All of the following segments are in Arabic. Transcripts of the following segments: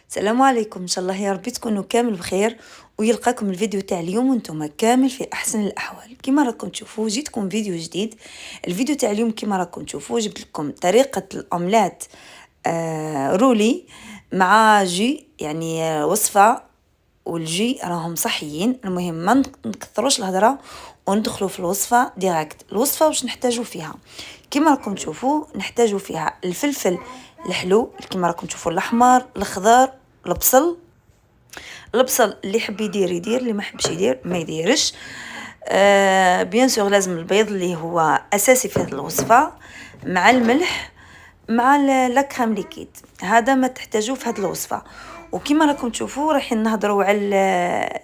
السلام عليكم، ان شاء الله يا ربي تكونوا كامل بخير ويلقاكم الفيديو تاع اليوم وانتم كامل في احسن الاحوال. كما راكم تشوفوا جيتكم فيديو جديد. الفيديو تاع اليوم كما راكم تشوفوا جبت لكم طريقه الاومليت رولي مع جي، يعني وصفه، والجي راهم صحيين. المهم ما نكثروش الهضره وندخلوا في الوصفه ديريكت. الوصفه واش نحتاجوا فيها؟ كما راكم تشوفوا نحتاجوا فيها الفلفل الحلو كما راكم تشوفوا، الاحمر، الخضر، البصل. البصل اللي يحب يدير يدير، اللي ما يحبش يدير ما يديرش. بيان سور لازم البيض اللي هو اساسي في هذه الوصفه، مع الملح، مع لا كريم ليكيد. هذا ما تحتاجوه في هذه الوصفه. وكما راكم تشوفوا رايحين نهضروا على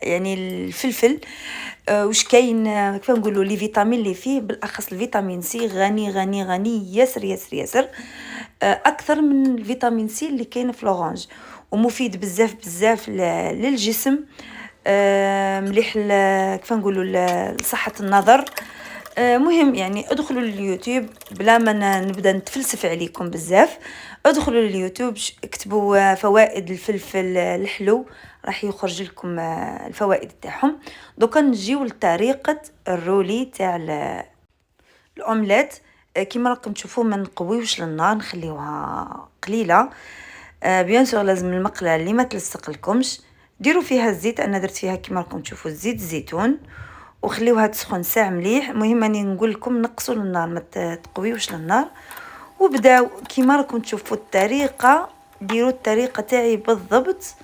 يعني الفلفل. واش كاين، كيف نقولوا لي فيتامين اللي فيه، بالاخص الفيتامين سي غني غني غني ياسر ياسر ياسر، اكثر من الفيتامين سي اللي كاين في الاورانج، ومفيد بزاف بزاف للجسم. مليح كيف نقولوا لصحة النظر. مهم يعني ادخلوا لليوتيوب بلا ما نبدا نتفلسف عليكم بزاف. ادخلوا لليوتيوب اكتبوا فوائد الفلفل الحلو، راح يخرج لكم الفوائد تاعهم. دوكا نجيو لطريقه الرولي تاع الاومليت. كيما راكم تشوفوا ما نقويوش للنار، نخليوها قليله. بيان سور لازم المقله اللي ما تلصق لكمش. ديروا فيها الزيت، انا درت فيها كيما راكم تشوفوا زيت الزيتون، وخليوها تسخن ساعه مليح. المهم اني نقول لكم نقصوا النار، ما تقويوش للنار. وبداو كيما راكم تشوفوا الطريقه، ديروا الطريقه تاعي بالضبط.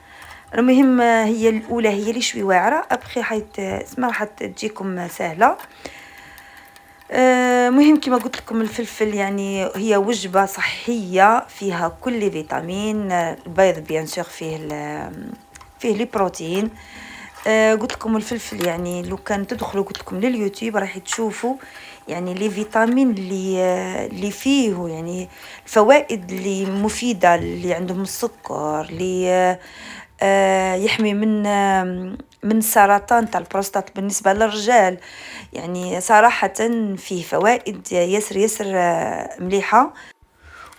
المهم هي الاولى هي اللي شوي واعره، ابخي حيت اسمها راح تجيكم سهله. مهم كما قلت لكم الفلفل يعني هي وجبة صحية فيها كل فيتامين. البيض بيان سور فيه لي بروتين. قلت لكم الفلفل يعني لو كان تدخلوا قلت لكم لليوتيوب راح تشوفوا يعني لي فيتامين اللي فيه، يعني الفوائد اللي مفيدة، اللي عندهم السكر، اللي يحمي من السرطان تاع البروستات بالنسبة للرجال. يعني صراحة فيه فوائد ياسر ياسر مليحة.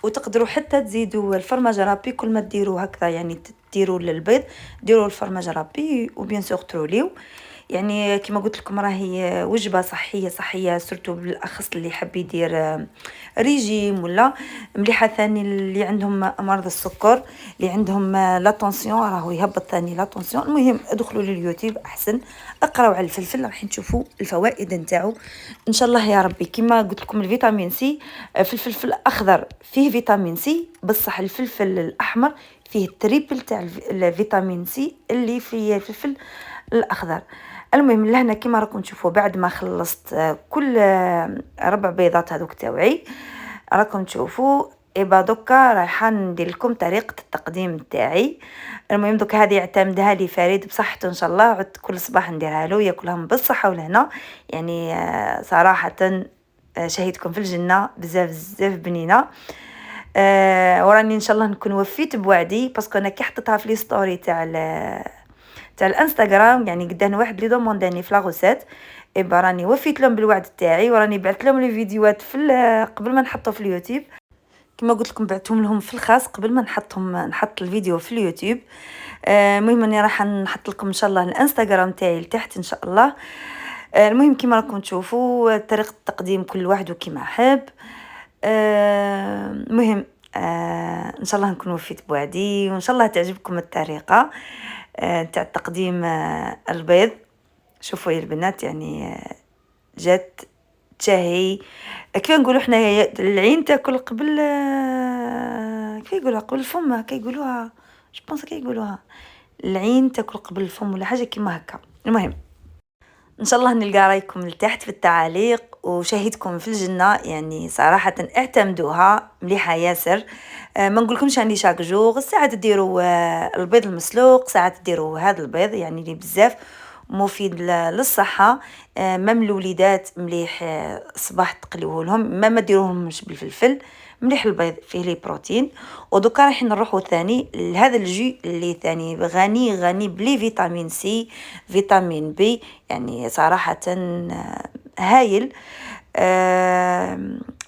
وتقدروا حتى تزيدوا الفرماج رابي، كل ما ديروا هكذا يعني ديروا للبيض، ديروا الفرماج رابي وبيان سور تروليو. يعني كما قلت لكم راهي وجبه صحيه صحيه، سورتو بالاخص اللي يحب يدير ريجيم ولا مليحه. ثاني اللي عندهم مرض السكر، اللي عندهم لا طونسيون، راهو يهبط ثاني لا طونسيون. المهم ادخلوا لليوتيوب احسن، اقراو على الفلفل راح تشوفوا الفوائد نتاعو ان شاء الله يا ربي. كما قلت لكم الفيتامين سي في الفلفل الاخضر فيه فيتامين سي، بصح الفلفل الاحمر فيه التريبل تاع الفيتامين سي اللي في الفلفل الاخضر. المهم لهنا كما راكم تشوفوا بعد ما خلصت كل ربع بيضات هذوك تاوعي، راكم تشوفوا إبا دوكا رايحه ندير لكم طريقه التقديم تاعي. المهم دوكا هذه يعتمدها لي فريد بصحته ان شاء الله، عدت كل صباح نديرها له ياكلهم بالصحه ولهنا. يعني صراحه شهيتكم في الجنه بزاف بزاف بنينه. وراني ان شاء الله نكون وفيت بوعدي، باسكو انا كي حطيتها في لي ستوري تاع الانستغرام، يعني قدان واحد لي دومونداني في لاغوسيت، ايبا راني وفيت لهم بالوعد تاعي، وراني بعثت لهم لي فيديوهات قبل ما نحطه في اليوتيوب. كما قلت لكم بعثتهم لهم في الخاص قبل ما نحط الفيديو في اليوتيوب. المهم اني راح نحط لكم ان شاء الله الانستغرام تاعي لتحت ان شاء الله. المهم كما راكم تشوفوا طريقه التقديم كل واحد وكما حاب. المهم ان شاء الله نكون وفيت بوعدي، وان شاء الله تعجبكم الطريقه تاع تقديم البيض. شوفوا يا البنات يعني جات تشهي. كيف نقولوا حنايا العين تاكل قبل كيف يقولوها قبل الفم، كيقولوها جو بونس كيقولوها العين تاكل قبل الفم ولا حاجه كيما هكا. المهم ان شاء الله نلقى رايكم لتحت في التعاليق، وشاهدكم في الجنه. يعني صراحه اعتمدوها مليحه ياسر. ما نقولكمش عندي شاك جوغ، ساعات ديروا البيض المسلوق، ساعات ديروا هذا البيض يعني اللي بزاف مفيد للصحه. مام الوليدات مليح صباح تقليوه لهم، ما ديروهمش بالفلفل. مليح البيض فيه لي بروتين. ودوكا رايحين نروحوا ثاني لهذا الجي اللي ثاني غني غني بلي فيتامين سي، فيتامين بي، يعني صراحة هايل.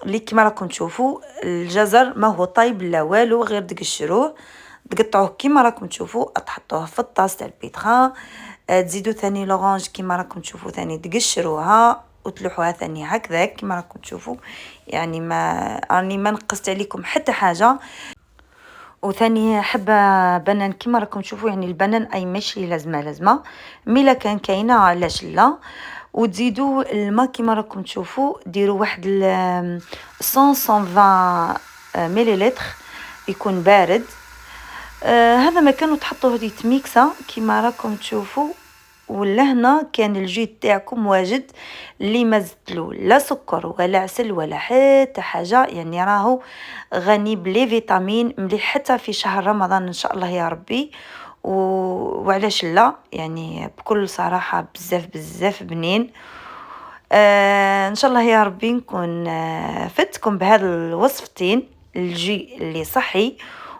اللي كما راكم تشوفوا الجزر ما هو طيب لا والو، غير دقشروه تقطعوه كيما راكم تشوفوا، تحطوه في الطاس تاع البيتخا. تزيدوا ثاني لورانج كيما راكم تشوفوا، ثاني تقشروها وتلوحوها ثاني هكذاك كيما راكم تشوفوا. يعني ما نقصت عليكم حتى حاجه. وثاني حبه بنان كيما راكم تشوفوا، يعني البنان اي ماشي لازمه ميلا كان كاينه علاش لا. وتزيدوا الماء كيما راكم تشوفوا، ديروا واحد 120 مليلتر يكون بارد. هذا ما كانوا تحطوا هذه تميكسه كيما راكم تشوفوا. ولهنا كان الجي تاعكم واجد، اللي ما زدتلو لا سكر ولا عسل ولا حتى حاجه، يعني راهو غني بلي فيتامين، مليح حتى في شهر رمضان ان شاء الله يا ربي. وعلاش لا، يعني بكل صراحه بزاف بنين. ان شاء الله يا ربي نكون فتكم بهذا الوصفتين، الجي اللي صحي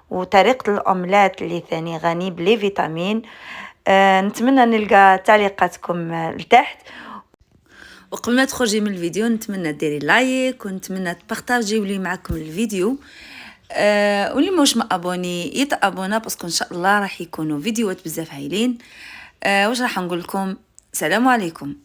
وطريقة الأومليت اللي ثاني غني بلي فيتامين. نتمنى نلقى تعليقاتكم لتحت. وقبل ما تخرجي من الفيديو نتمنى ديري لايك، ونتمنى تبارطاجيو لي معكم الفيديو. واللي موش مابوني يتابونا، باسكو ان شاء الله راح يكونوا فيديوهات بزاف هايلين. واش راح نقول لكم؟ سلام عليكم.